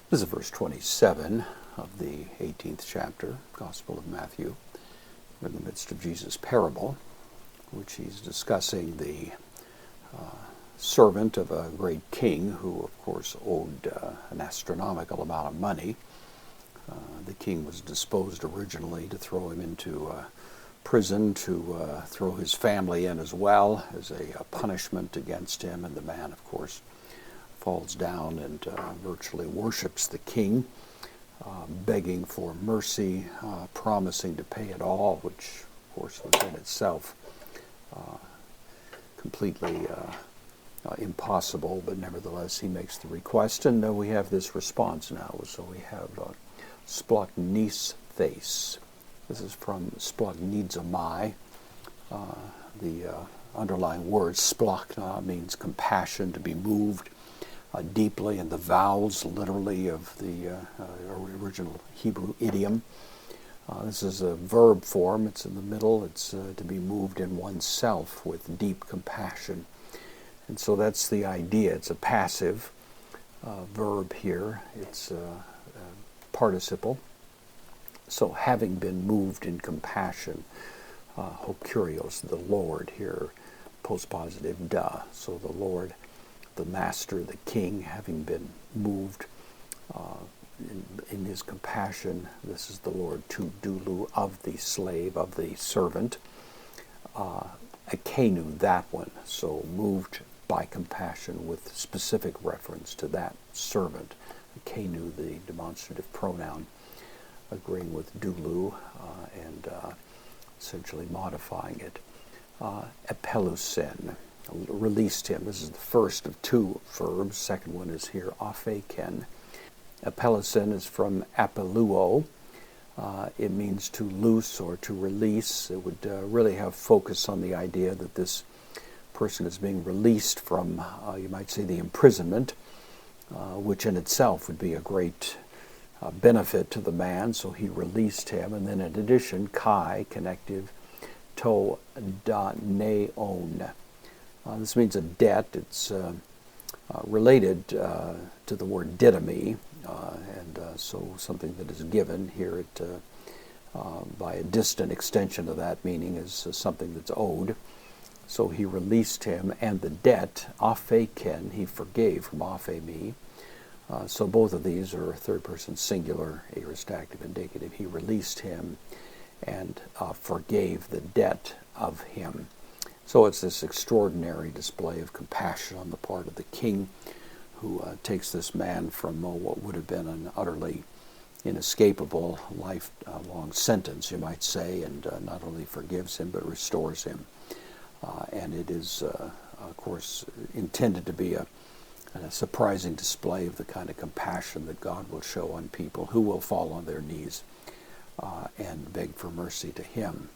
This is verse 27 of the 18th chapter, Gospel of Matthew. We're in the midst of Jesus' parable, which he's discussing the servant of a great king who, of course, owed an astronomical amount of money. The king was disposed originally to throw him into prison, to throw his family in as well as a punishment against him, and the man, of course, falls down and virtually worships the king, begging for mercy, promising to pay it all, which, of course, was in itself completely impossible, but nevertheless he makes the request, and we have this response now. So we have splagnistheis. This is from splagnizomai. The underlying word splachna means compassion, to be moved deeply, and the vowels literally of the original Hebrew idiom. This is a verb form. It's in the middle. It's to be moved in oneself with deep compassion. And so that's the idea. It's a passive verb here. It's a participle. So having been moved in compassion, hokurios, the Lord here, postpositive da. So the Lord, the master, the king, having been moved in his compassion, this is the Lord to dulu, of the slave, of the servant. Akenu, that one, so moved by compassion with specific reference to that servant. Akenu, the demonstrative pronoun, agreeing with dulu and essentially modifying it. Epelusen, released him. This is the first of two verbs. Second one is here, apheken. Epelusen is from apeluo. It means to loose or to release. It would really have focus on the idea that this person is being released from, you might say, the imprisonment, which in itself would be a great benefit to the man. So he released him. And then in addition, kai, connective, to da neon. This means a debt. It's related to the word didomi, and so something that is given here by a distant extension of that meaning is something that's owed. So he released him, and the debt, apheken, he forgave, from aphemi. So both of these are third-person singular, aorist active indicative. He released him and forgave the debt of him. So it's this extraordinary display of compassion on the part of the king, who takes this man from what would have been an utterly inescapable lifelong sentence, you might say, and not only forgives him but restores him. And it is, of course, intended to be a surprising display of the kind of compassion that God will show on people who will fall on their knees and beg for mercy to him.